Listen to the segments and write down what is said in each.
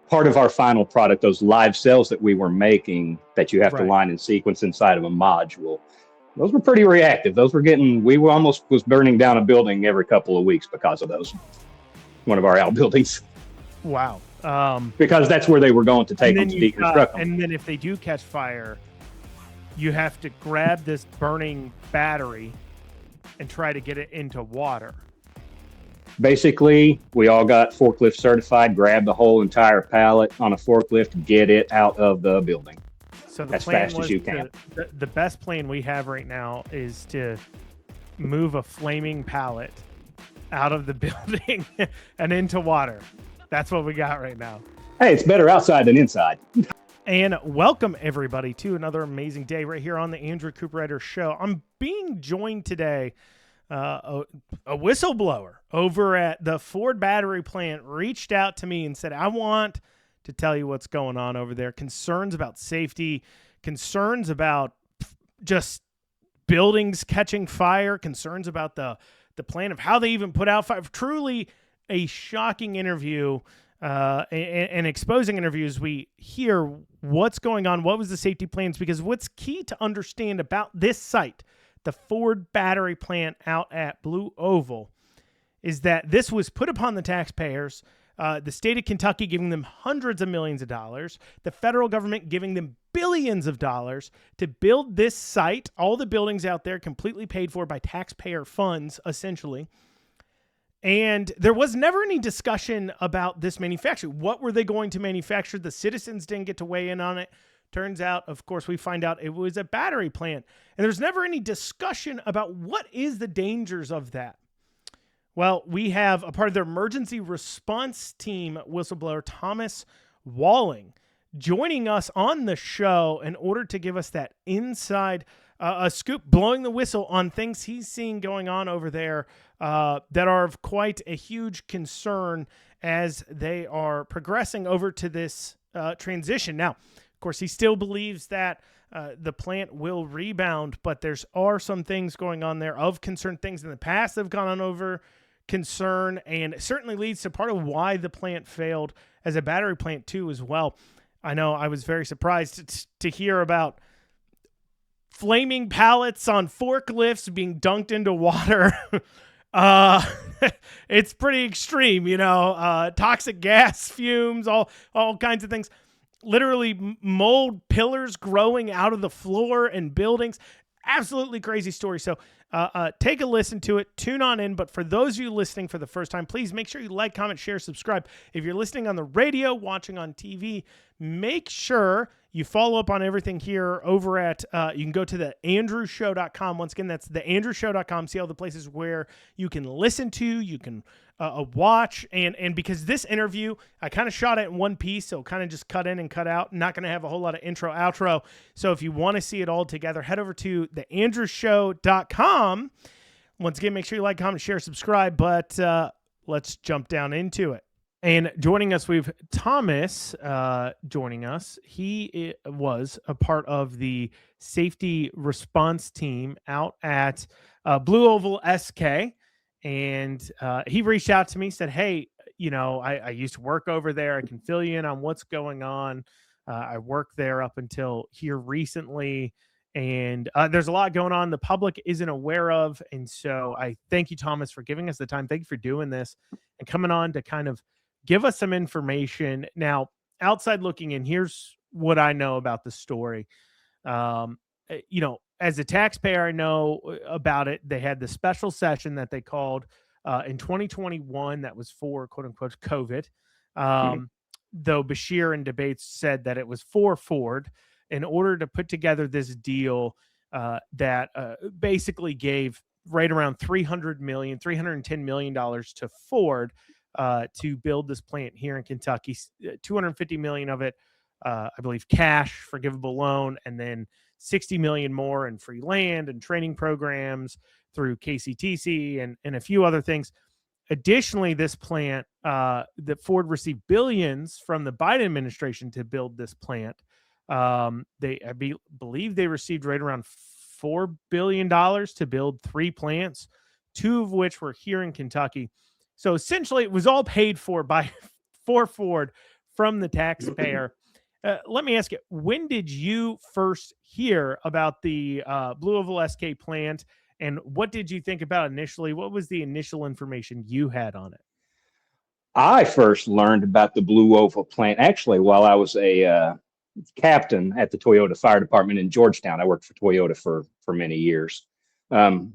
part of our final product, those live cells that we were making that you have to Right. line and sequence inside of a module, those were pretty reactive. We were almost was burning down a building every couple of weeks because of those. One of our outbuildings, Wow. because that's where they were going to take them to deconstruct them. And then if they do catch fire, you have to grab this burning battery and try to get it into water. Basically, we all got forklift certified, grab the whole entire pallet on a forklift, get it out of the building. So the as plan fast was as you can. the best plan we have right now is to move a flaming pallet out of the building and into water. That's what we got right now. Hey, it's better outside than inside. And welcome everybody to another amazing day right here on the Andrew Cooperrider Show. I'm being joined today. A whistleblower over at the Ford battery plant reached out to me and said, I want to tell you what's going on over there. Concerns about safety, concerns about just buildings catching fire, concerns about the plan of how they even put out fire. Truly a shocking interview and exposing interviews. We hear what's going on, what was the safety plans, because what's key to understand about this site, the Ford battery plant out at Blue Oval, is that this was put upon the taxpayers, the state of Kentucky giving them hundreds of millions of dollars, the federal government giving them billions of dollars to build this site, all the buildings out there completely paid for by taxpayer funds, essentially. And there was never any discussion about this manufacturing. What were they going to manufacture? The citizens didn't get to weigh in on it. Turns out, of course, we find out it was a battery plant. And there's never any discussion about what is the dangers of that. Well, we have a part of their emergency response team, whistleblower Thomas Walling, joining us on the show in order to give us that inside a scoop, blowing the whistle on things he's seeing going on over there that are of quite a huge concern as they are progressing over to this transition. Now, of course, he still believes that the plant will rebound, but are some things going on there of concern, things in the past that have gone on over concern, and it certainly leads to part of why the plant failed as a battery plant too as well. I know I was very surprised to hear about flaming pallets on forklifts being dunked into water. It's pretty extreme, toxic gas fumes, all kinds of things. Literally mold pillars growing out of the floor in buildings. Absolutely crazy story. So take a listen to it. Tune on in. But for those of you listening for the first time, please make sure you like, comment, share, subscribe. If you're listening on the radio, watching on TV, make sure you follow up on everything here over at, you can go to the andrewshow.com. Once again, that's the andrewshow.com. See all the places where you can listen to, you can watch. And because this interview, I kind of shot it in one piece, so kind of just cut in and cut out. Not going to have a whole lot of intro, outro. So if you want to see it all together, head over to the andrewshow.com. Once again, make sure you like, comment, share, subscribe. But let's jump down into it. And joining us, we've Thomas joining us. He was a part of the safety response team out at Blue Oval SK. And he reached out to me, said, hey, I used to work over there. I can fill you in on what's going on. I worked there up until here recently. And there's a lot going on the public isn't aware of. And so I thank you, Thomas, for giving us the time. Thank you for doing this and coming on to kind of give us some information. Now, outside looking in, here's what I know about the story. As a taxpayer, I know about it. They had the special session that they called in 2021 that was for, quote unquote, COVID. Though Bashir in debates said that it was for Ford in order to put together this deal that basically gave right around $310 million to Ford to build this plant here in Kentucky. $250 million of it, I believe, cash, forgivable loan, and then $60 million more in free land and training programs through KCTC and a few other things. Additionally, this plant, that Ford received billions from the Biden administration to build this plant. I believe they received right around $4 billion to build 3 plants, 2 of which were here in Kentucky. So essentially, it was all paid for for Ford from the taxpayer. Let me ask you, when did you first hear about the Blue Oval SK plant, and what did you think about initially? What was the initial information you had on it? I first learned about the Blue Oval plant actually while I was a captain at the Toyota Fire Department in Georgetown. I worked for Toyota for many years. Um,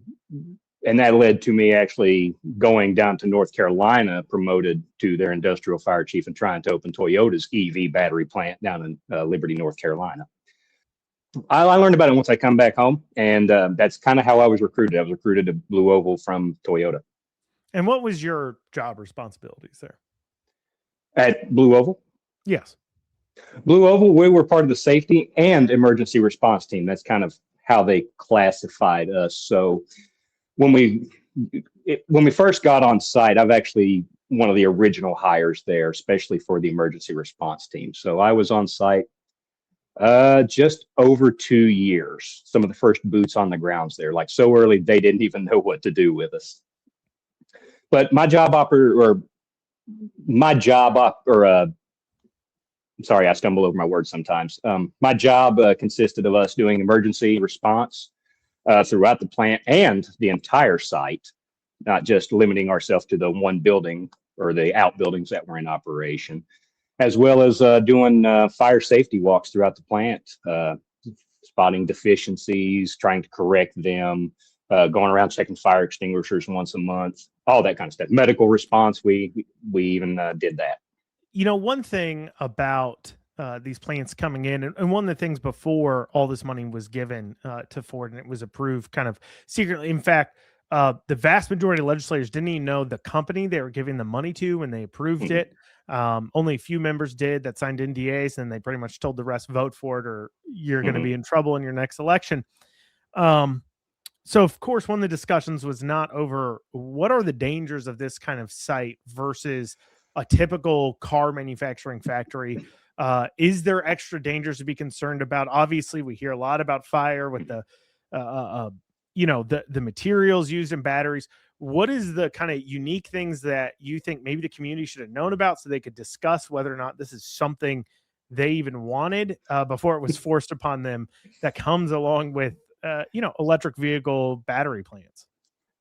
and that led to me actually going down to North Carolina, promoted to their industrial fire chief, and trying to open Toyota's EV battery plant down in Liberty, North Carolina. I learned about it once I come back home, and that's kind of how I was recruited. I was recruited to Blue Oval from Toyota. And what was your job responsibilities there? At Blue Oval? Yes. Blue Oval, we were part of the safety and emergency response team. That's kind of how they classified us. So when we first got on site, I've actually one of the original hires there, especially for the emergency response team. So I was on site just over 2 years. Some of the first boots on the grounds there, like so early they didn't even know what to do with us. But my job sorry, I stumble over my words sometimes. My job consisted of us doing emergency response throughout the plant and the entire site, not just limiting ourselves to the one building or the outbuildings that were in operation, as well as doing fire safety walks throughout the plant, spotting deficiencies, trying to correct them, going around checking fire extinguishers once a month, all that kind of stuff. Medical response, we even did that. You know, one thing about these plants coming in, and one of the things before all this money was given to Ford and it was approved kind of secretly. In fact, the vast majority of legislators didn't even know the company they were giving the money to when they approved it. Only a few members did that signed NDAs, and they pretty much told the rest, vote for it or you're going to be in trouble in your next election. So, of course, one of the discussions was not over what are the dangers of this kind of site versus a typical car manufacturing factory. Is there extra dangers to be concerned about? Obviously, we hear a lot about fire with the materials used in batteries. What is the kind of unique things that you think maybe the community should have known about so they could discuss whether or not this is something they even wanted before it was forced upon them that comes along with electric vehicle battery plants?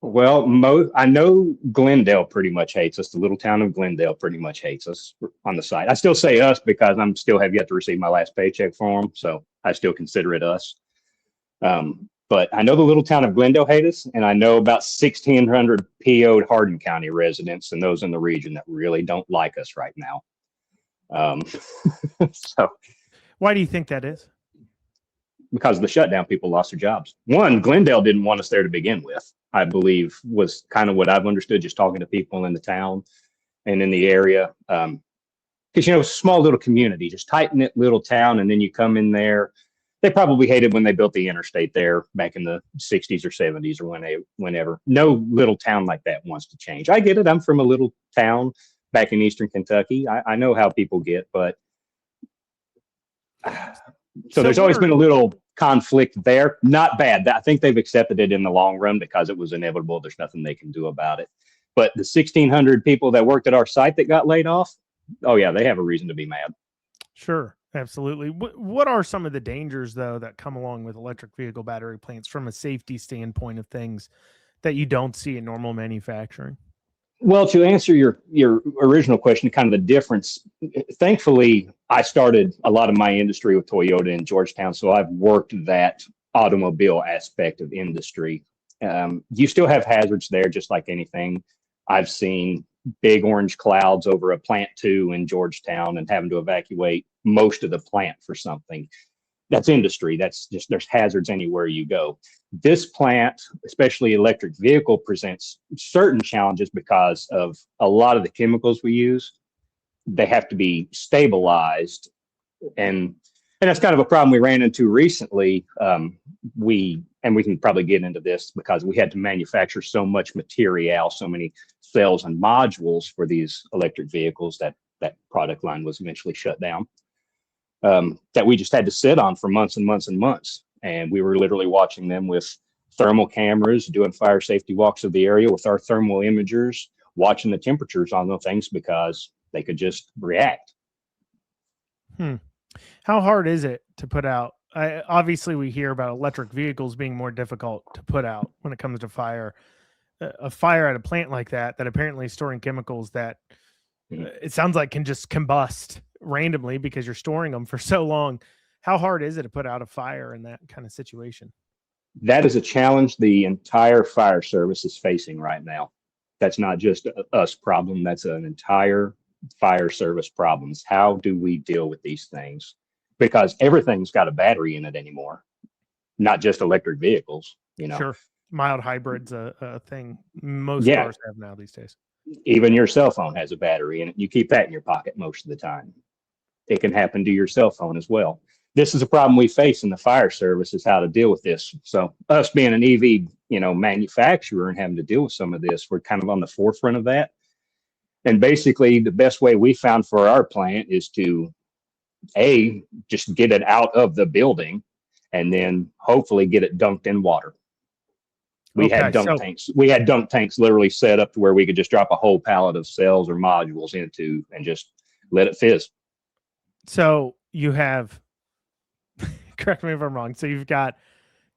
Well, I know Glendale pretty much hates us. The little town of Glendale pretty much hates us on the site. I still say us because I'm still have yet to receive my last paycheck from them, so I still consider it us. But I know the little town of Glendale hates us, and I know about 1,600 PO'd Hardin County residents and those in the region that really don't like us right now. So, why do you think that is? Because of the shutdown, people lost their jobs. One, Glendale didn't want us there to begin with, I believe, was kind of what I've understood just talking to people in the town and in the area. Because, it's a small little community, just tight-knit little town, and then you come in there. They probably hated when they built the interstate there back in the 60s or 70s or whenever. No little town like that wants to change. I get it. I'm from a little town back in eastern Kentucky. I know how people get, but so there's always been a little conflict there. Not bad. I think they've accepted it in the long run because it was inevitable. There's nothing they can do about it. But the 1,600 people that worked at our site that got laid off, oh yeah, they have a reason to be mad. Sure, absolutely. What are some of the dangers, though, that come along with electric vehicle battery plants from a safety standpoint of things that you don't see in normal manufacturing? Well, to answer your original question, kind of the difference, thankfully, I started a lot of my industry with Toyota in Georgetown, so I've worked that automobile aspect of industry. You still have hazards there, just like anything. I've seen big orange clouds over a plant 2 in Georgetown and having to evacuate most of the plant for something. That's industry. That's just, there's hazards anywhere you go. This plant, especially electric vehicle, presents certain challenges because of a lot of the chemicals we use. They have to be stabilized. And that's kind of a problem we ran into recently. We can probably get into this because we had to manufacture so much material, so many cells and modules for these electric vehicles that product line was eventually shut down. That we just had to sit on for months and months and months. And we were literally watching them with thermal cameras, doing fire safety walks of the area with our thermal imagers, watching the temperatures on those things because they could just react. How hard is it to put out? Obviously, we hear about electric vehicles being more difficult to put out when it comes to fire. A fire at a plant like that apparently is storing chemicals that it sounds like can just combust randomly because you're storing them for so long. How hard is it to put out a fire in that kind of situation? That is a challenge the entire fire service is facing right now. That's not just us problem. That's an entire fire service problems. How do we deal with these things? Because everything's got a battery in it anymore, not just electric vehicles, you know. Sure. Mild hybrids, a thing most Yeah, cars have now these days. even your cell phone has a battery in it. You keep that in your pocket most of the time. It can happen to your cell phone as well. This is a problem we face in the fire service is how to deal with this. So us being an EV, manufacturer and having to deal with some of this, we're kind of on the forefront of that. And basically the best way we found for our plant is to just get it out of the building and then hopefully get it dunked in water. We had dunk tanks. We had dunk tanks literally set up to where we could just drop a whole pallet of cells or modules into and just let it fizz. So you have, correct me if I'm wrong. So you've got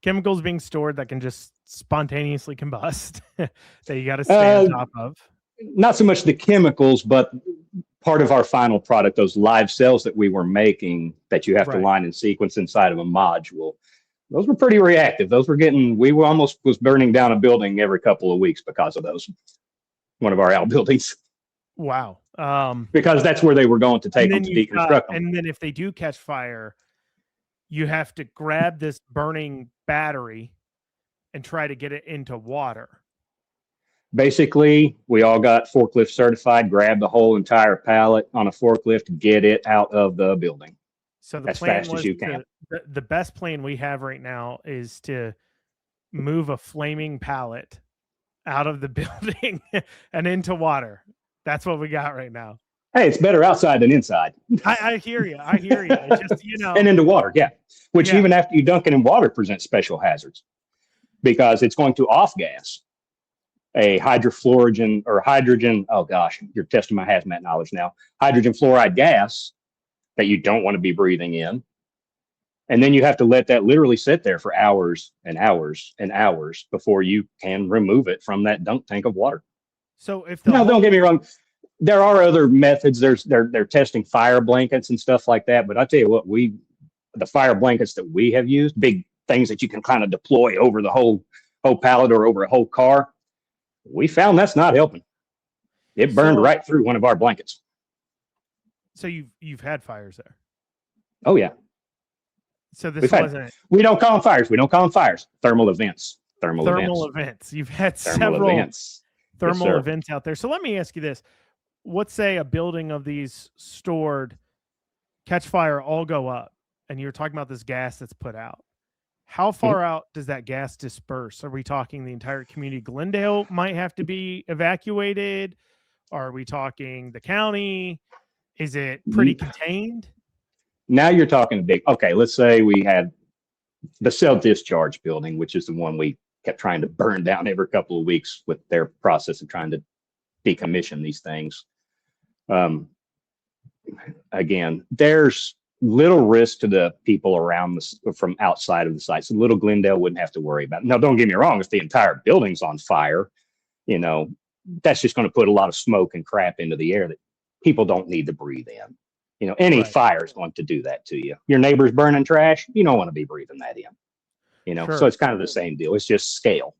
chemicals being stored that can just spontaneously combust that you got to stay on top of. Not so much the chemicals, but part of our final product, those live cells that we were making that you have to line and sequence inside of a module. Those were pretty reactive. We were almost was burning down a building every couple of weeks because of those. One of our outbuildings. Wow. Because that's where they were going to take them to deconstruct them. And then if they do catch fire, you have to grab this burning battery and try to get it into water. Basically, we all got forklift certified, grab the whole entire pallet on a forklift, get it out of the building. So the as fast as you can. The best plan we have right now is to move a flaming pallet out of the building and into water. That's what we got right now. Hey, it's better outside than inside. I hear you. I hear you. It's just, and into water, yeah. Which even after you dunk it in water presents special hazards because it's going to off gas a hydrofluorogen or hydrogen. Oh gosh, you're testing my hazmat knowledge now. Hydrogen fluoride gas that you don't want to be breathing in. And then you have to let that literally sit there for hours and hours and hours before you can remove it from that dunk tank of water. So if don't get me wrong, there are other methods. They're testing fire blankets and stuff like that. But I tell you what, the fire blankets that we have used, big things that you can kind of deploy over the whole pallet or over a whole car, we found that's not helping. It burned right through one of our blankets. So you've had fires there? Oh yeah. So this wasn't. We don't call them fires. We don't call them fires. Thermal events. Thermal events. You've had several thermal events out there. So let me ask you this: let's say a building of these stored catch fire, all go up, and you're talking about this gas that's put out. How far out does that gas disperse? Are we talking the entire community? Glendale might have to be evacuated. Are we talking the county? Is it pretty contained? Now you're talking big. Okay, let's say we had the cell discharge building, which is the one we kept trying to burn down every couple of weeks with their process of trying to decommission these things. Again, there's little risk to the people around from outside of the site. So little Glendale wouldn't have to worry about it. Now, don't get me wrong. If the entire building's on fire, that's just going to put a lot of smoke and crap into the air that people don't need to breathe in. Any fire is going to do that to you. Your neighbor's burning trash. You don't want to be breathing that in. So it's kind of the same deal. It's just scale.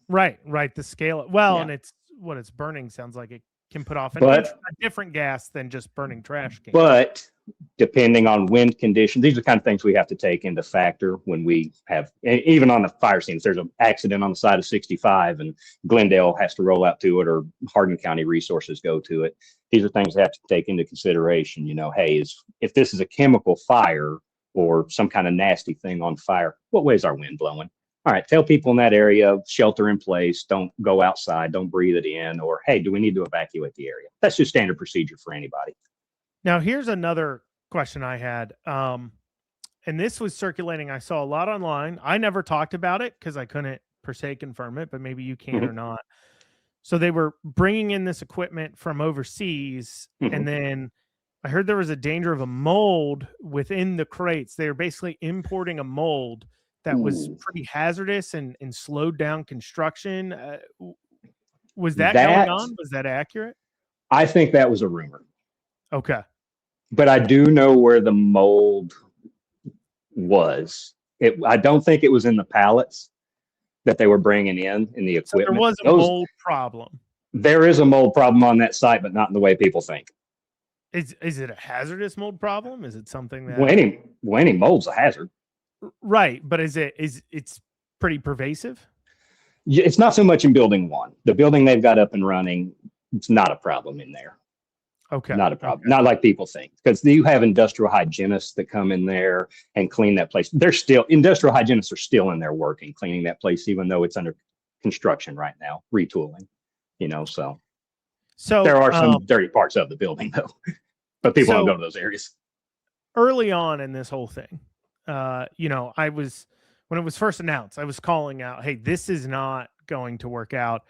Right. The scale. Well, and it's what it's burning sounds like it can put off a different gas than just burning trash cans. But depending on wind conditions, these are the kind of things we have to take into factor when we have, even on the fire scenes, there's an accident on the side of 65 and Glendale has to roll out to it or Hardin County resources go to it. These are things that have to take into consideration, hey, if this is a chemical fire or some kind of nasty thing on fire, what way is our wind blowing? All right, tell people in that area, shelter in place, don't go outside, don't breathe it in, or hey, do we need to evacuate the area? That's just standard procedure for anybody. Now, here's another question I had. And this was circulating. I saw a lot online. I never talked about it because I couldn't per se confirm it, but maybe you can or not. So they were bringing in this equipment from overseas and then I heard there was a danger of a mold within the crates. They were basically importing a mold that was Ooh, pretty hazardous and slowed down construction. Was that going that, on? Was that accurate? I think that was a rumor, Okay. but I do know where the mold was. I don't think it was in the pallets that they were bringing in the So there equipment. was a Those mold problem. There is a mold problem on that site, but not in the way people think. Is it a hazardous mold problem? Is it something Well, that any mold's a hazard. right? But it's pretty pervasive? It's not so much in building one. The building they've got up and running, it's not a problem in there. Okay. Not a problem. Okay. Not like people think, because you have industrial hygienists that come in there and clean that place. Industrial hygienists are still in there working, cleaning that place, even though it's under construction right now, retooling. So there are some dirty parts of the building though, but people don't go to those areas. Early on in this whole thing, when it was first announced, I was calling out, hey, this is not going to work out.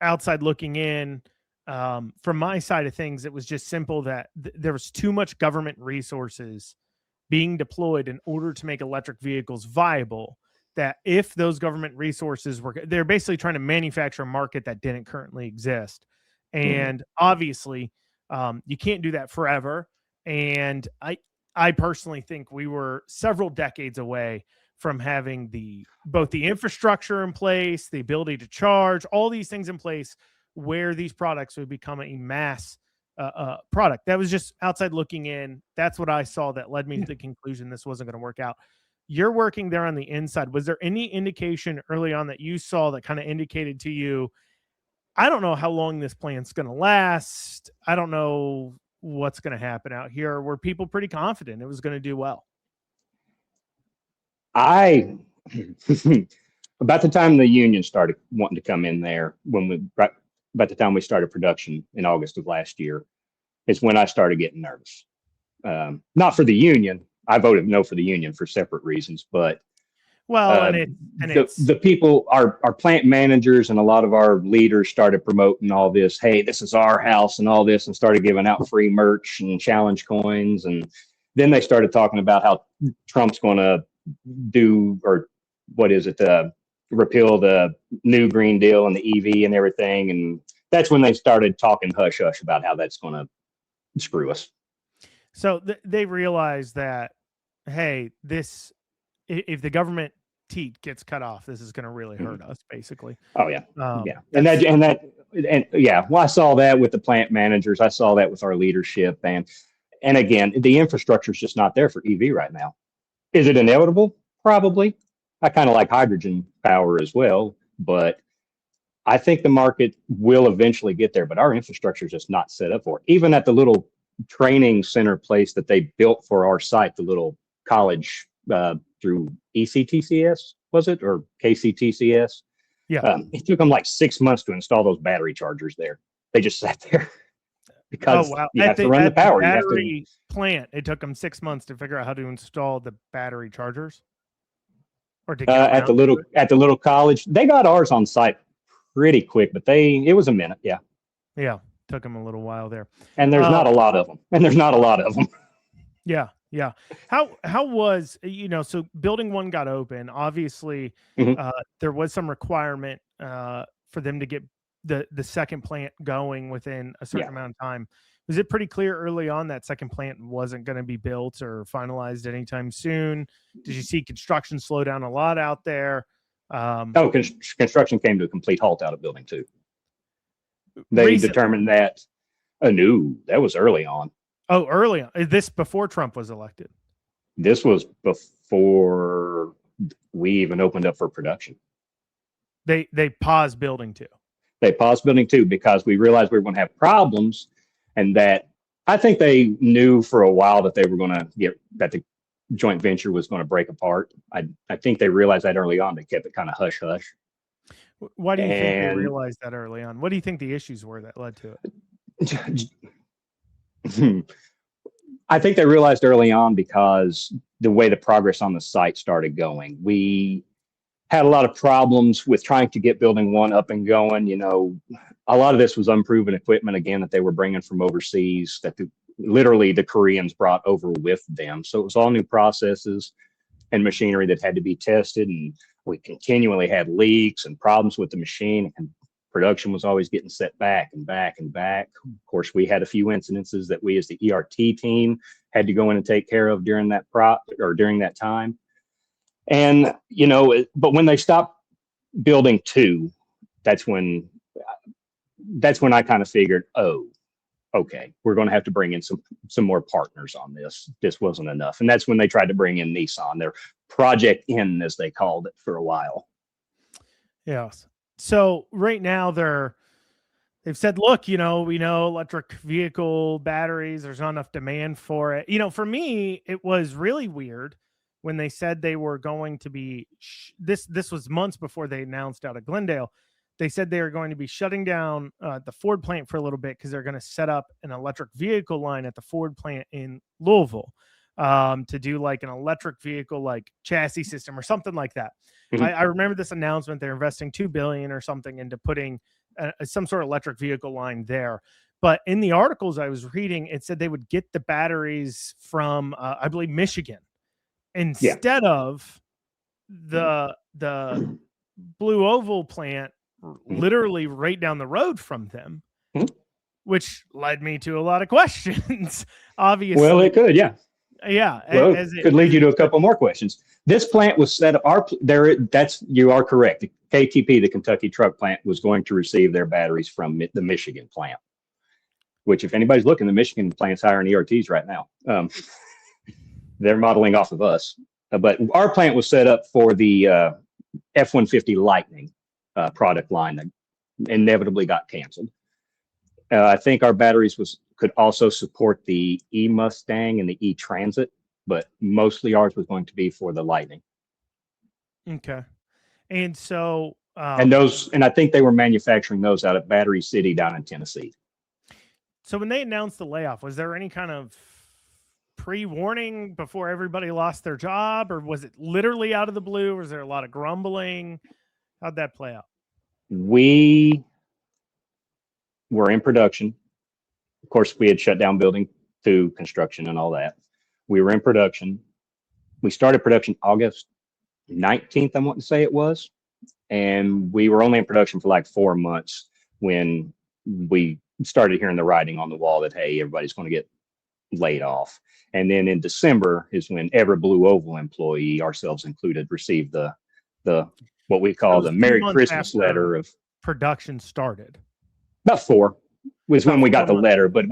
Outside looking in, from my side of things, it was just simple that there was too much government resources being deployed in order to make electric vehicles viable. That if those government resources they're basically trying to manufacture a market that didn't currently exist. And obviously, you can't do that forever. And I personally think we were several decades away from having both the infrastructure in place, the ability to charge, all these things in place where these products would become a mass product. That was just outside looking in. That's what I saw that led me to the conclusion this wasn't going to work out. You're working there on the inside. Was there any indication early on that you saw that kind of indicated to you, I don't know how long this plant's going to last. I don't know what's going to happen out here. Were people pretty confident it was going to do well? About the time the union started wanting to come in there, about the time we started production in August of last year, is when I started getting nervous. Not for the union. I voted no for the union for separate reasons, but the people, our plant managers and a lot of our leaders started promoting all this. Hey, this is our house and all this, and started giving out free merch and challenge coins. And then they started talking about how Trump's going to repeal the new Green Deal and the EV and everything. And that's when they started talking hush hush about how that's going to screw us. So they realized that, hey, if the government teat gets cut off, this is going to really hurt us, basically. Oh yeah, yeah, Well, I saw that with the plant managers. I saw that with our leadership, and again, the infrastructure is just not there for EV right now. Is it inevitable? Probably. I kind of like hydrogen power as well, but I think the market will eventually get there. But our infrastructure is just not set up for it. Even at the little training center place that they built for our site, the little college through ECTCS, was it, or KCTCS? Yeah. It took them like 6 months to install those battery chargers there. They just sat there because you have to run the power. The battery plant, it took them 6 months to figure out how to install the battery chargers. Or to get at the little college, they got ours on site pretty quick, but it was a minute. Yeah. Yeah. Took them a little while there. And there's not a lot of them. Yeah. Yeah. How was, so building one got open, obviously there was some requirement for them to get the second plant going within a certain amount of time. Was it pretty clear early on that second plant wasn't going to be built or finalized anytime soon? Did you see construction slow down a lot out there? Construction came to a complete halt out of building 2. They determined that. No, that was early on. Oh, early on. Is this before Trump was elected? This was before we even opened up for production. They paused building 2. They paused building 2 because we realized we were going to have problems, and that I think they knew for a while that they were going to that the joint venture was going to break apart. I think they realized that early on. They kept it kind of hush hush. Why do you think they realized that early on? What do you think the issues were that led to it? I think they realized early on because the way the progress on the site started going. We had a lot of problems with trying to get building 1 up and going. A lot of this was unproven equipment, again, that they were bringing from overseas, that literally the Koreans brought over with them. So it was all new processes and machinery that had to be tested. And we continually had leaks and problems with the machine, and production was always getting set back and back and back. Of course, we had a few incidences that we as the ERT team had to go in and take care of during that during that time. And, but when they stopped building 2, that's when I kind of figured, oh, okay, we're going to have to bring in some more partners on this. This wasn't enough. And that's when they tried to bring in Nissan, their Project N, as they called it for a while. Yes. So right now they've said, look, we know electric vehicle batteries, there's not enough demand for it. For me, it was really weird when they said they were going to be, this was months before they announced out of Glendale. They said they were going to be shutting down the Ford plant for a little bit because they're going to set up an electric vehicle line at the Ford plant in Louisville to do like an electric vehicle, like chassis system or something like that. Mm-hmm. I remember this announcement. They're investing $2 billion or something into putting some sort of electric vehicle line there. But in the articles I was reading, it said they would get the batteries from, I believe, Michigan instead of the Blue Oval plant literally right down the road from them, which led me to a lot of questions. Obviously, well, it could, yeah. Well, it could lead you to a couple more questions. This plant was set up. You are correct. The KTP, the Kentucky Truck Plant, was going to receive their batteries from the Michigan plant. Which, if anybody's looking, the Michigan plant's hiring ERTs right now. They're modeling off of us, but our plant was set up for the F-150 Lightning product line that inevitably got canceled. I think our batteries could also support the E-Mustang and the E-Transit, but mostly ours was going to be for the Lightning. Okay. And so... and I think they were manufacturing those out at Battery City down in Tennessee. So when they announced the layoff, was there any kind of pre-warning before everybody lost their job, or was it literally out of the blue? Was there a lot of grumbling? How'd that play out? We were in production. Of course, we had shut down building 2 construction and all that. We were in production. We started production August 19th, I want to say it was. And we were only in production for like 4 months when we started hearing the writing on the wall that, hey, everybody's going to get laid off. And then in December is when every Blue Oval employee, ourselves included, received the what we call the Merry Christmas letter of production started. About 4 was when we got the letter, but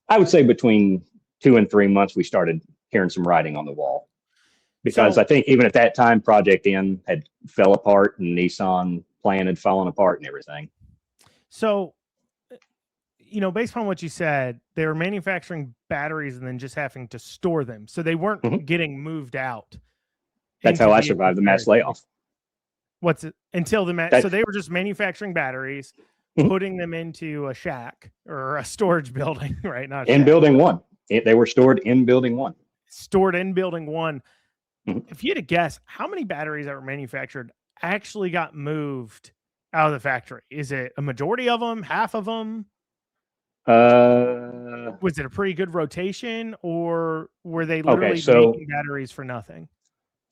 I would say between 2 and 3 months, we started hearing some writing on the wall. Because I think even at that time, Project N had fell apart and Nissan plan had fallen apart and everything. So, based on what you said, they were manufacturing batteries and then just having to store them. So they weren't getting moved out. That's how I survived the mass layoff. What's it until the so they were just manufacturing batteries, putting them into a shack or a storage building, right? Not in building 1. They were stored in building 1. Stored in building 1. If you had to guess, how many batteries that were manufactured actually got moved out of the factory? Is it a majority of them? Half of them? Was it a pretty good rotation, or were they literally making batteries for nothing?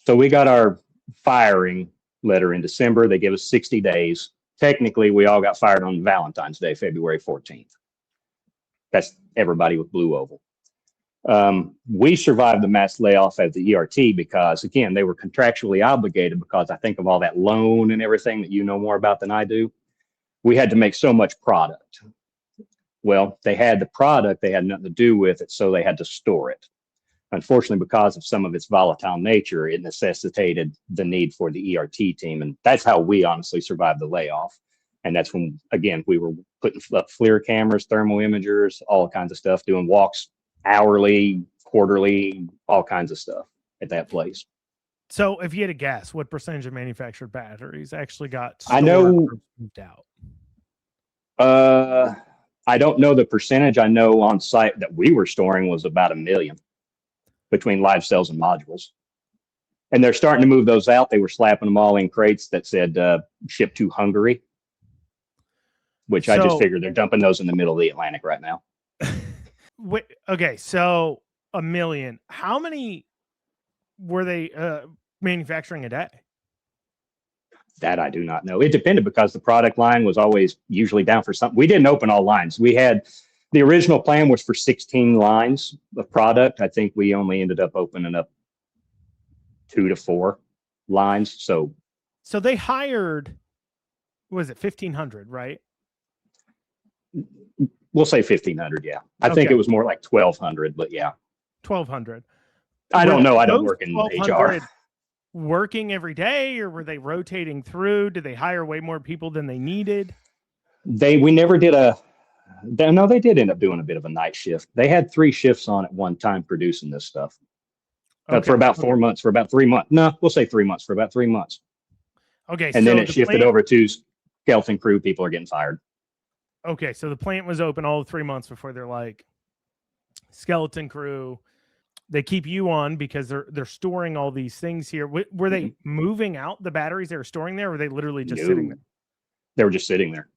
So we got our firing letter in December. They gave us 60 days. Technically, we all got fired on Valentine's Day, February 14th. That's everybody with Blue Oval. We survived the mass layoff as the ERT because, again, they were contractually obligated because I think of all that loan and everything that you know more about than I do. We had to make so much product. Well, they had the product, they had nothing to do with it, so they had to store it. Unfortunately, because of some of its volatile nature, it necessitated the need for the ERT team. And that's how we honestly survived the layoff. And that's when, again, we were putting up FLIR cameras, thermal imagers, all kinds of stuff, doing walks hourly, quarterly, all kinds of stuff at that place. So if you had to guess, what percentage of manufactured batteries actually got stored or moved out? I don't know the percentage. I know on site that we were storing was about 1 million between live cells and modules. And they're starting to move those out. They were slapping them all in crates that said ship to Hungary, which I just figured they're dumping those in the middle of the Atlantic right now. Wait, okay, so a million. How many were they manufacturing a day? That I do not know. It depended because the product line was always usually down for something. We didn't open all lines. We had the original plan was for 16 lines of product. I think we only ended up opening up 2 to 4 lines. So they hired, was it 1,500, right? we'll say 1,500. Yeah. I think Okay. it was more like 1,200, but yeah. 1,200. I don't know. I don't Those work in 1,200 HR. working every day, or were they rotating through? Did they hire way more people than they needed? We never did no, they did end up doing a bit of a night shift. They had 3 shifts on at one time producing this stuff. For about 4 months, for about 3 months. No, we'll say 3 months, for about 3 months. Okay. And so then it shifted over to skeleton crew. People are getting fired. Okay. So the plant was open all 3 months before they're like, skeleton crew. They keep you on because they're storing all these things here. Were they moving out the batteries they were storing there, or were they literally just sitting there? They were just sitting there.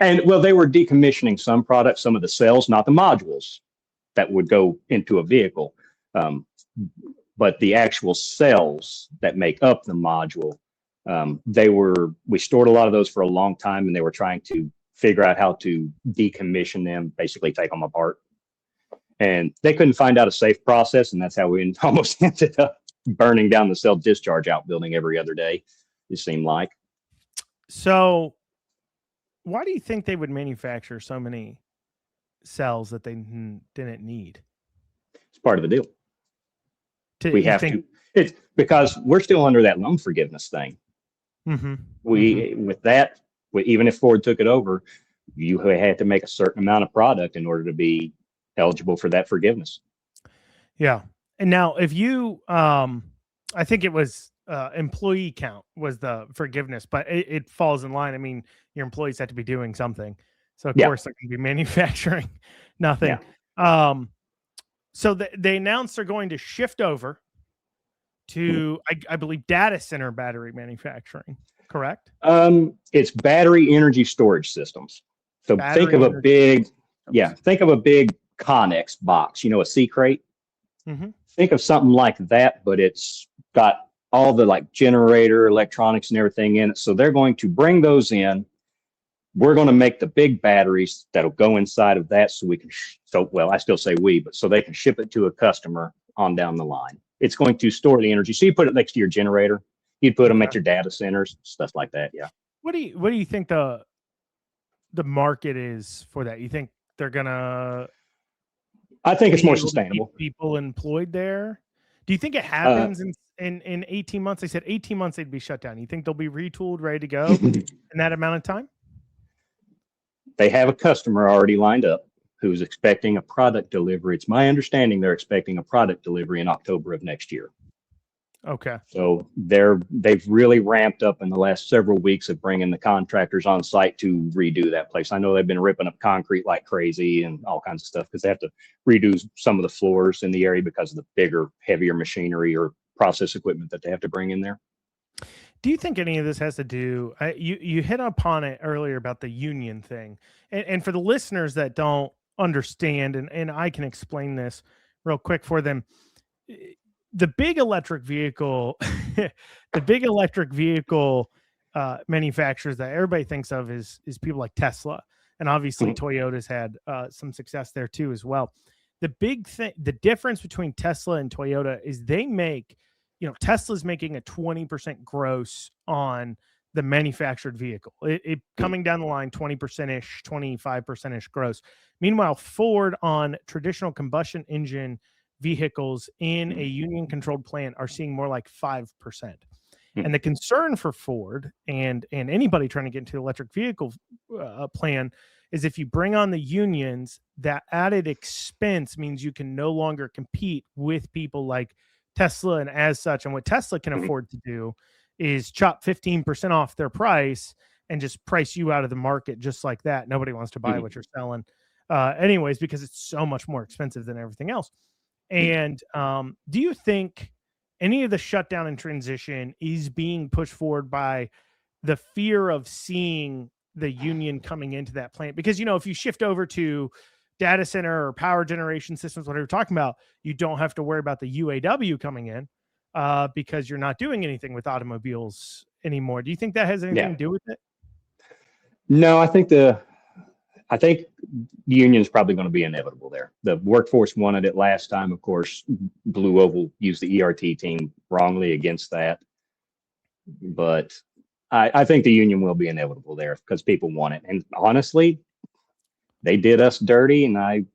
And well, they were decommissioning some products, some of the cells, not the modules that would go into a vehicle. But the actual cells that make up the module, we stored a lot of those for a long time, and they were trying to figure out how to decommission them, basically take them apart. And they couldn't find out a safe process, and that's how we almost ended up burning down the cell discharge outbuilding every other day, it seemed like. So why do you think they would manufacture so many cells that they didn't need? It's part of the deal. We have to. It's because we're still under that loan forgiveness thing. With that, even if Ford took it over, you had to make a certain amount of product in order to be eligible for that forgiveness. Yeah. And now if you, I think it was employee count was the forgiveness, but it falls in line. I mean, your employees have to be doing something. So of course they're going to be manufacturing nothing. Yeah. So they announced they're going to shift over to, I believe, data center battery manufacturing, correct? It's battery energy storage systems. So think of a big Connex box, a C crate. Think of something like that, but it's got all the like generator, electronics, and everything in it. So they're going to bring those in. We're going to make the big batteries that'll go inside of that, so we can. I still say we, but so they can ship it to a customer on down the line. It's going to store the energy. So you put it next to your generator. You'd put them at your data centers, stuff like that. Yeah. What do you think the market is for that? You think they're gonna? I think it's more sustainable. People employed there. Do you think it happens in 18 months? They said 18 months they'd be shut down. You think they'll be retooled, ready to go in that amount of time? They have a customer already lined up who's expecting a product delivery. It's my understanding they're expecting a product delivery in October of next year. Okay. So they've really ramped up in the last several weeks of bringing the contractors on site to redo that place. I know they've been ripping up concrete like crazy and all kinds of stuff because they have to redo some of the floors in the area because of the bigger, heavier machinery or process equipment that they have to bring in there. Do you think any of this has to do, you hit upon it earlier about the union thing, and for the listeners that don't understand, and I can explain this real quick for them, the big electric vehicle, manufacturers that everybody thinks of is people like Tesla, and obviously Toyota's had some success there too as well. The big thing, the difference between Tesla and Toyota is they make, Tesla's making a 20% gross on the manufactured vehicle. It coming down the line 20%ish, 25%ish gross. Meanwhile, Ford on traditional combustion engine vehicles in a union controlled plant are seeing more like 5%. And the concern for Ford and anybody trying to get into the electric vehicle plan is if you bring on the unions, that added expense means you can no longer compete with people like Tesla. And as such, and what Tesla can afford to do is chop 15% off their price and just price you out of the market just like that. Nobody wants to buy what you're selling anyways, because it's so much more expensive than everything else. And do you think any of the shutdown and transition is being pushed forward by the fear of seeing the union coming into that plant? Because, if you shift over to data center or power generation systems, whatever you're talking about, you don't have to worry about the UAW coming in because you're not doing anything with automobiles anymore. Do you think that has anything Yeah. to do with it? No, I think the union is probably going to be inevitable there. The workforce wanted it last time. Of course, Blue Oval used the ERT team wrongly against that. But I think the union will be inevitable there because people want it. And honestly, they did us dirty. And I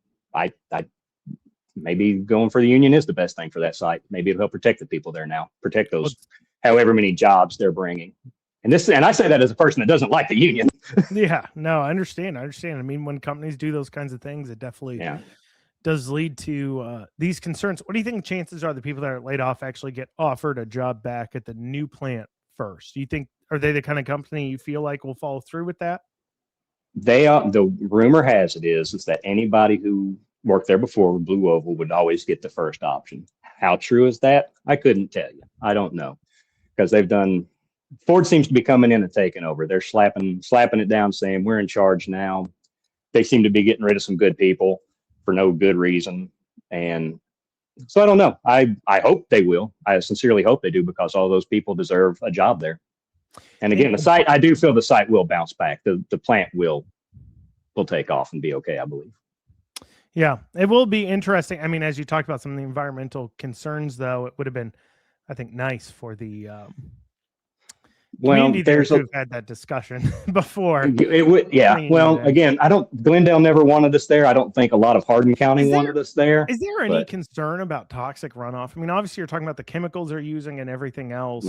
maybe going for the union is the best thing for that site. Maybe it'll help protect the people there now, protect those however many jobs they're bringing. And I say that as a person that doesn't like the union. Yeah, no, I understand. I mean, when companies do those kinds of things, it definitely does lead to these concerns. What do you think the chances are the people that are laid off actually get offered a job back at the new plant first? Do you think, are they the kind of company you feel like will follow through with that? They are. The rumor has it is that anybody who worked there before with Blue Oval would always get the first option. How true is that? I couldn't tell you. I don't know, because Ford seems to be coming in and taking over. They're slapping it down, saying we're in charge now. They seem to be getting rid of some good people for no good reason. And so I don't know. I hope they will. I sincerely hope they do, because all those people deserve a job there. And again, I do feel the site will bounce back. The plant will take off and be okay, I believe. Yeah, it will be interesting. I mean, as you talked about some of the environmental concerns, though, it would have been, I think, nice for the community there to have had that discussion before. It would, yeah. Well, again, Glendale never wanted us there. I don't think a lot of Hardin County wanted us there. Is there any concern about toxic runoff? I mean, obviously you're talking about the chemicals they're using and everything else.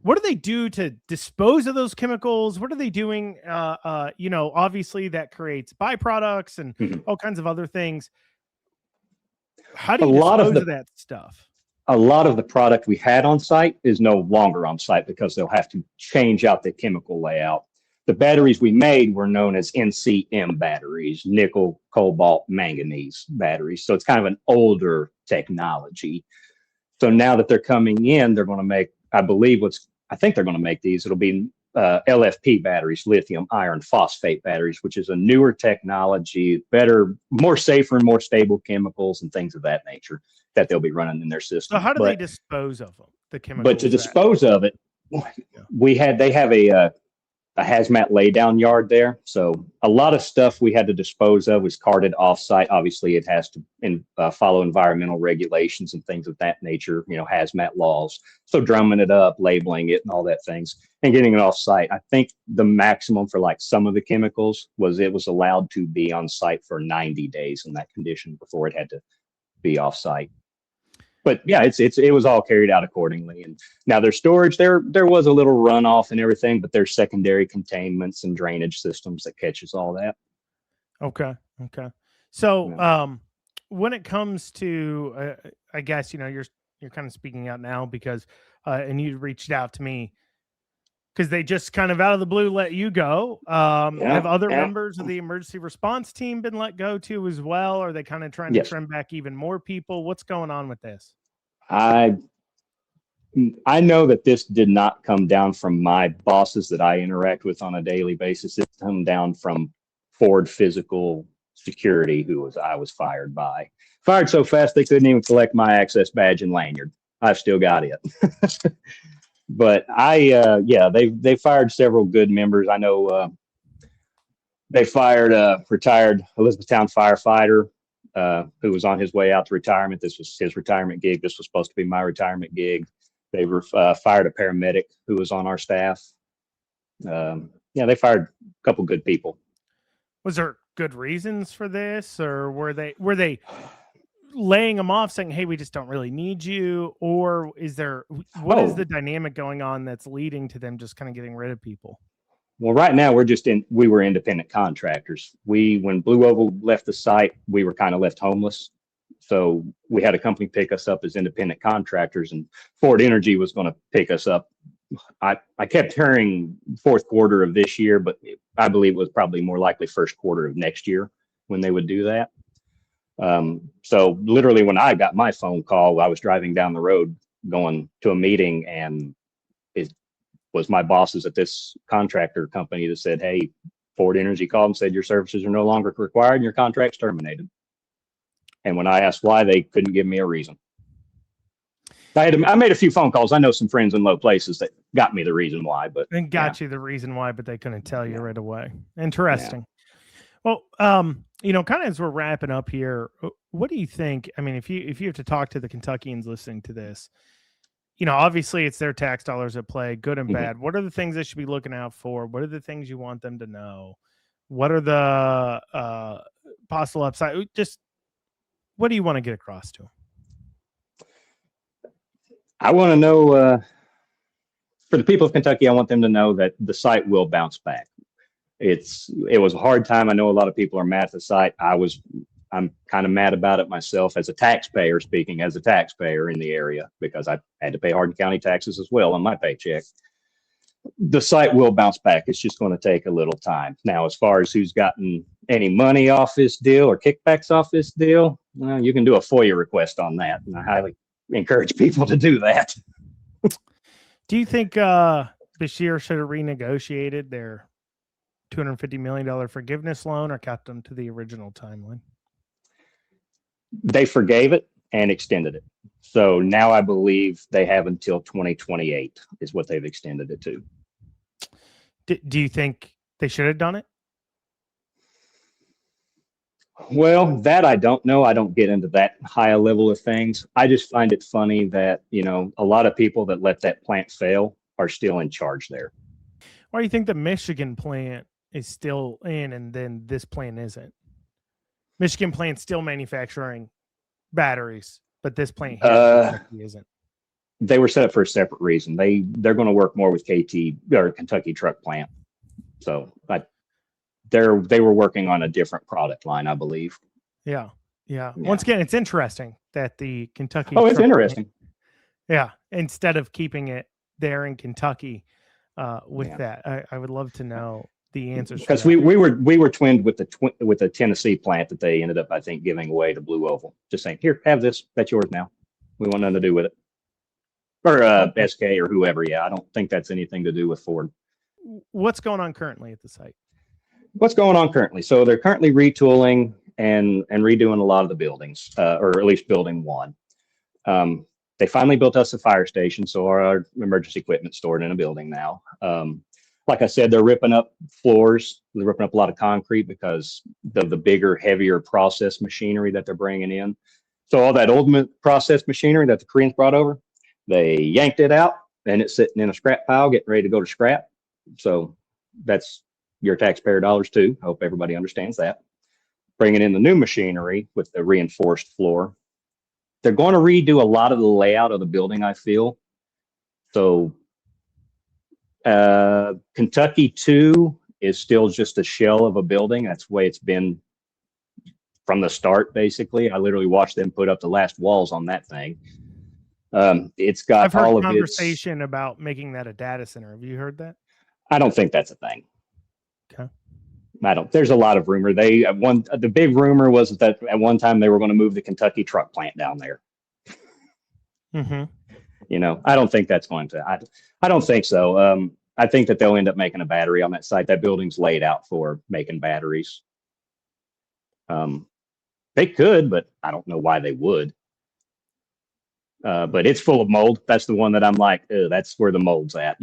What do they do to dispose of those chemicals? What are they doing? Obviously that creates byproducts and all kinds of other things. How do you dispose of that stuff? A lot of the product we had on site is no longer on site because they'll have to change out the chemical layout. The batteries we made were known as NCM batteries, nickel, cobalt, manganese batteries. So it's kind of an older technology. So now that they're coming in, they're going to make, I think they're going to make these. It'll be LFP batteries, lithium iron phosphate batteries, which is a newer technology, better, more safer and more stable chemicals and things of that nature that they'll be running in their system. So how do they dispose of them, the chemicals? But to dispose of it, they have a hazmat laydown yard there. So a lot of stuff we had to dispose of was carted off site. Obviously it has to follow environmental regulations and things of that nature, hazmat laws. So drumming it up, labeling it and all that things and getting it off site. I think the maximum for like some of the chemicals was it was allowed to be on site for 90 days in that condition before it had to be off site. But yeah, it was all carried out accordingly. And now their storage, there was a little runoff and everything, but there's secondary containments and drainage systems that catches all that. Okay. So when it comes to, I guess you're kind of speaking out now because, and you reached out to me because they just kind of out of the blue let you go. Have other members of the emergency response team been let go too as well? Are they kind of trying to trim back even more people? What's going on with this? I know that this did not come down from my bosses that I interact with on a daily basis. It's come down from Ford Physical Security, I was fired by. Fired so fast they couldn't even collect my access badge and lanyard. I've still got it. But they fired several good members. I know they fired a retired Elizabethtown firefighter who was on his way out to retirement. This was his retirement gig. This was supposed to be my retirement gig. They fired a paramedic who was on our staff. They fired a couple good people. Was there good reasons for this, or were they laying them off saying, hey, we just don't really need you? Or is what is the dynamic going on that's leading to them just kind of getting rid of people? Well, right now we were independent contractors. When Blue Oval left the site, we were kind of left homeless. So we had a company pick us up as independent contractors, and Ford Energy was going to pick us up. I kept hearing fourth quarter of this year, but I believe it was probably more likely first quarter of next year when they would do that. So literally when I got my phone call, I was driving down the road going to a meeting, and it was my bosses at this contractor company that said, hey, Ford Energy called and said your services are no longer required and your contract's terminated. And when I asked why, they couldn't give me a reason. I made a few phone calls. I know some friends in low places that got me the reason why, but and got you the reason why, but they couldn't tell you right away. Interesting. Well, kind of as we're wrapping up here, what do you think? I mean, if you have to talk to the Kentuckians listening to this, obviously it's their tax dollars at play, good and bad. What are the things they should be looking out for? What are the things you want them to know? What are the possible upside? Just what do you want to get across to them? I want to know, for the people of Kentucky, I want them to know that the site will bounce back. It was a hard time. I know a lot of people are mad at the site. I'm kind of mad about it myself as a taxpayer, speaking as a taxpayer in the area, because I had to pay Hardin County taxes as well on my paycheck. The site will bounce back. It's just going to take a little time. Now, as far as who's gotten any money off this deal or kickbacks off this deal, well, you can do a FOIA request on that. And I highly encourage people to do that. Do you think Bashir should have renegotiated their $250 million forgiveness loan or kept them to the original timeline? They forgave it and extended it. So now I believe they have until 2028 is what they've extended it to. Do you think they should have done it? Well, that I don't know. I don't get into that high a level of things. I just find it funny that, a lot of people that let that plant fail are still in charge there. Why do you think the Michigan plant is still in and then this plant isn't? Michigan plant's still manufacturing batteries, but this plant here isn't. They were set up for a separate reason. They're going to work more with KT or Kentucky Truck Plant. So they were working on a different product line, I believe. Yeah. Once again, it's interesting that the Kentucky. Oh, it's interesting. Instead of keeping it there in Kentucky, that, I would love to know the answers, because we were twinned with the Tennessee plant that they ended up, I think, giving away to Blue Oval. Just saying, here, have this. That's yours now. We want nothing to do with it. Or SK or whoever. Yeah, I don't think that's anything to do with Ford. What's going on currently at the site? What's going on currently? So they're currently retooling and redoing a lot of the buildings, or at least building one. They finally built us a fire station, so our emergency equipment stored in a building now. Like I said, they're ripping up floors. They're ripping up a lot of concrete because of the bigger, heavier process machinery that they're bringing in. So all that old process machinery that the Koreans brought over, they yanked it out, and it's sitting in a scrap pile, getting ready to go to scrap. So that's your taxpayer dollars too. I hope everybody understands that. Bringing in the new machinery with the reinforced floor. They're going to redo a lot of the layout of the building, I feel. So Kentucky 2 is still just a shell of a building. That's the way it's been from the start, basically. I literally watched them put up the last walls on that thing. It's got I've heard all of conversation about making that a data center. Have you heard that? I don't think that's a thing. Okay. There's a lot of rumor. The big rumor was that at one time they were going to move the Kentucky truck plant down there. I don't think that's going to, I don't think so. I think that they'll end up making a battery on that site. That building's laid out for making batteries. They could, but I don't know why they would. But it's full of mold. That's the one that I'm like, that's where the mold's at.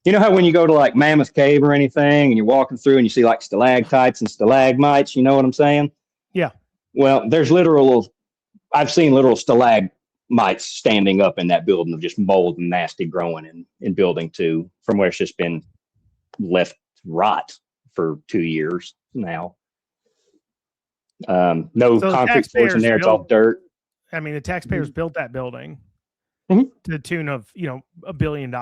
You know how when you go to like Mammoth Cave or anything and you're walking through and you see like stalactites and stalagmites, you know what I'm saying? Yeah. Well, I've seen literal stalagmites standing up in that building of just mold and nasty growing in building 2 from where it's just been left rot for 2 years now. No concrete floors in there. It's all dirt. I mean, the taxpayers built that building to the tune of, $1 billion.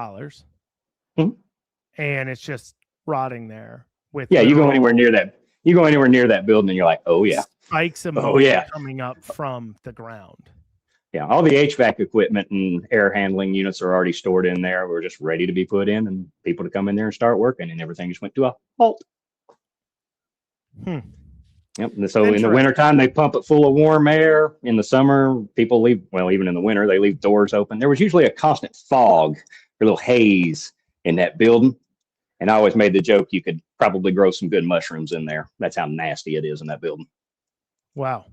And it's just rotting there with you go anywhere near that. You go anywhere near that building and you're like, oh yeah. Spikes of mold coming up from the ground. Yeah, all the HVAC equipment and air handling units are already stored in there. We're just ready to be put in and people to come in there and start working, and everything just went to a halt. Yep. And so in the wintertime, they pump it full of warm air. In the summer, people leave, well, even in the winter, they leave doors open. There was usually a constant fog or a little haze in that building. And I always made the joke, you could probably grow some good mushrooms in there. That's how nasty it is in that building. Wow.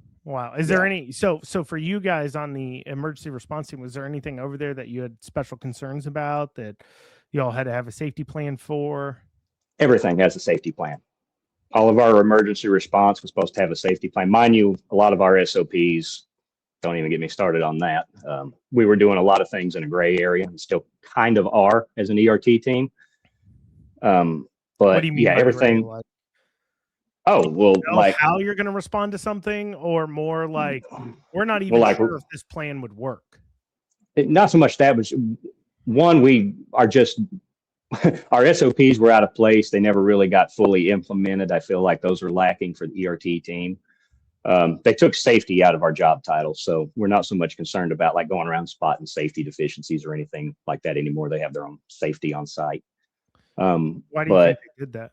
Is there any, so for you guys on the emergency response team, was there anything over there that you had special concerns about that you all had to have a safety plan for? Everything has a safety plan. All of our emergency response was supposed to have a safety plan. Mind you, a lot of our SOPs, don't even get me started on that. We were doing a lot of things in a gray area and still kind of are as an ERT team. What But do you mean yeah, by everything. gray? Like, Oh, well, like how you're going to respond to something, or more like we're not even sure if this plan would work? Not so much that, was one, we are just, our SOPs were out of place. They never really got fully implemented. I feel like those are lacking for the ERT team. They took safety out of our job title, so we're not so much concerned about like going around spotting safety deficiencies or anything like that anymore. They have their own safety on site. Why do you think they did that?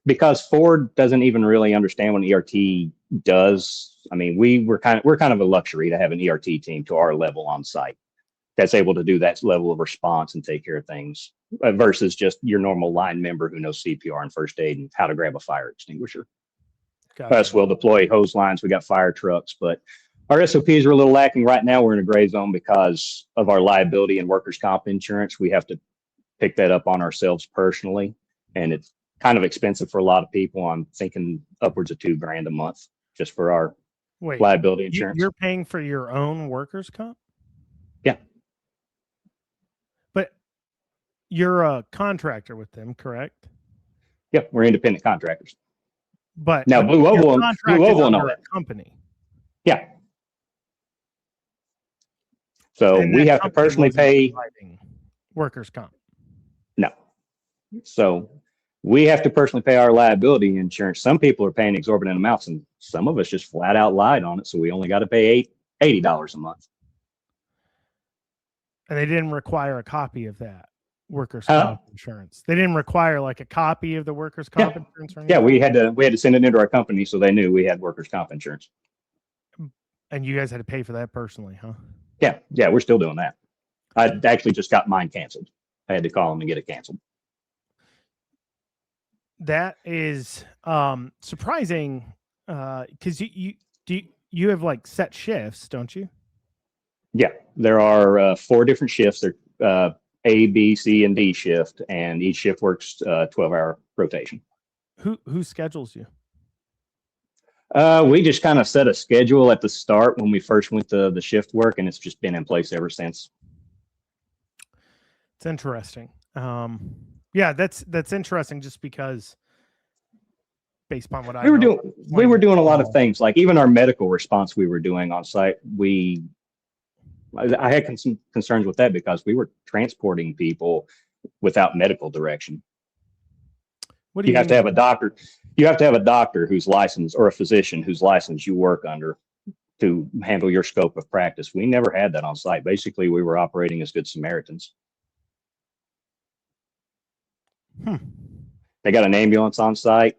Because Ford doesn't even really understand what an ERT does. I mean, we're kind of a luxury to have an ERT team to our level on site that's able to do that level of response and take care of things versus just your normal line member who knows CPR and first aid and how to grab a fire extinguisher. Gotcha. Us will deploy hose lines. We got fire trucks, but our SOPs are a little lacking right now. We're in a gray zone because of our liability and workers' comp insurance. We have to pick that up on ourselves personally, and it's kind of expensive for a lot of people. I'm thinking upwards of $2,000 a month just for our liability insurance. You're paying for your own workers' comp? Yeah. But you're a contractor with them, correct? Yeah, we're independent contractors. But now Blue Oval and all that company. Yeah. So we have to personally pay workers' comp. No. So we have to personally pay our liability insurance. Some people are paying exorbitant amounts, and some of us just flat out lied on it. So we only got to pay $80 a month. And they didn't require a copy of that workers' comp insurance. They didn't require like a copy of the workers' comp insurance. Or anything? Yeah, we had to send it into our company so they knew we had workers' comp insurance. And you guys had to pay for that personally, huh? Yeah, we're still doing that. I actually just got mine canceled. I had to call them and get it canceled. That is surprising because you have like set shifts, don't you? Yeah, there are 4 different shifts. They're A, B, C, and D shift, and each shift works 12-hour rotation. Who schedules you? We just kind of set a schedule at the start when we first went to the shift work, and it's just been in place ever since. It's interesting. Yeah, that's interesting just because based upon what we were doing a lot of things, like even our medical response we were doing on site. I had some concerns with that because we were transporting people without medical direction. What do you have to have a doctor? You have to have a doctor who's licensed, or a physician whose license you work under, to handle your scope of practice. We never had that on site. Basically, we were operating as good Samaritans. They got an ambulance on site.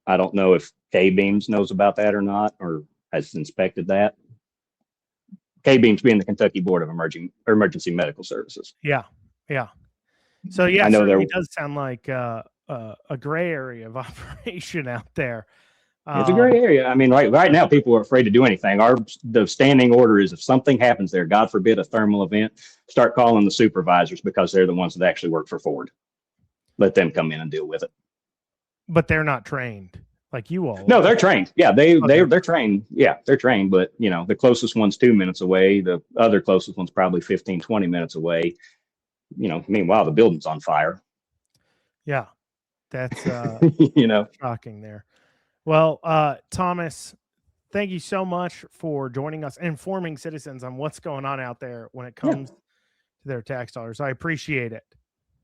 I don't know if K-Beams knows about that or not, or has inspected that. K-Beams being the Kentucky Board of Emergency Medical Services. Yeah. So yeah, I know it does sound like a gray area of operation out there. It's a gray area. I mean, right now people are afraid to do anything. The standing order is if something happens there, God forbid a thermal event, start calling the supervisors because they're the ones that actually work for Ford. Let them come in and deal with it. But they're not trained like you all. No, they're trained. Yeah, they're trained. Yeah, they're trained. But the closest one's 2 minutes away. The other closest one's probably 15, 20 minutes away. Meanwhile, the building's on fire. Yeah, that's shocking there. Well, Thomas, thank you so much for joining us, informing citizens on what's going on out there when it comes to their tax dollars. I appreciate it.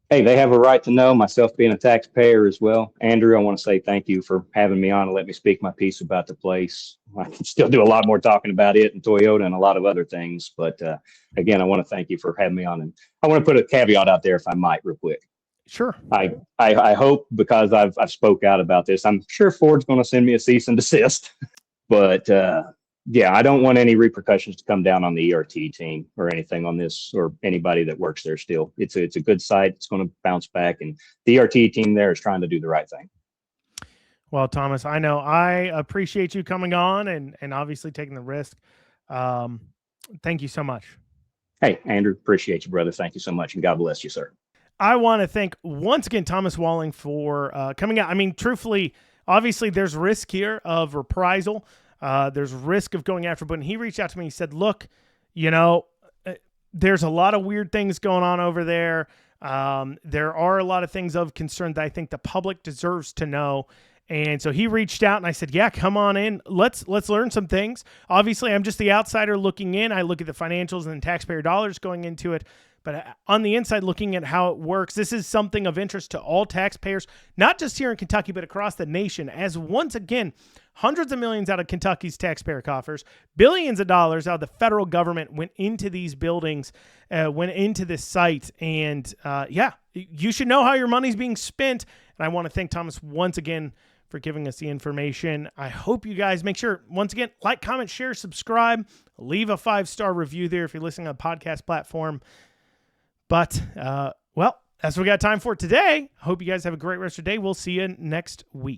Hey, they have a right to know, myself being a taxpayer as well. Andrew, I want to say thank you for having me on and let me speak my piece about the place. I can still do a lot more talking about it and Toyota and a lot of other things. But again, I want to thank you for having me on. And I want to put a caveat out there, if I might, real quick. Sure. I hope, because I've spoke out about this, I'm sure Ford's going to send me a cease and desist. But Yeah, I don't want any repercussions to come down on the ERT team or anything on this, or anybody that works there still. It's a good site. It's going to bounce back, and the ERT team there is trying to do the right thing. Well, Thomas, I know I appreciate you coming on and obviously taking the risk. Um, thank you so much. Hey, Andrew, appreciate you, brother. Thank you so much, and God bless you, sir. I want to thank once again Thomas Walling for coming out. I mean, truthfully, obviously, there's risk here of reprisal. There's risk of going after. But when he reached out to me, he said, "Look, you know, there's a lot of weird things going on over there. There are a lot of things of concern that I think the public deserves to know." And so he reached out, and I said, "Yeah, come on in. Let's learn some things." Obviously, I'm just the outsider looking in. I look at the financials and taxpayer dollars going into it. But on the inside, looking at how it works, this is something of interest to all taxpayers, not just here in Kentucky, but across the nation, as once again, hundreds of millions out of Kentucky's taxpayer coffers, billions of dollars out of the federal government went into these buildings, went into this site. And yeah, you should know how your money's being spent. And I want to thank Thomas once again for giving us the information. I hope you guys make sure, once again, like, comment, share, subscribe, leave a 5-star review there if you're listening on a podcast platform. But, well, that's what we got time for today. Hope you guys have a great rest of your day. We'll see you next week.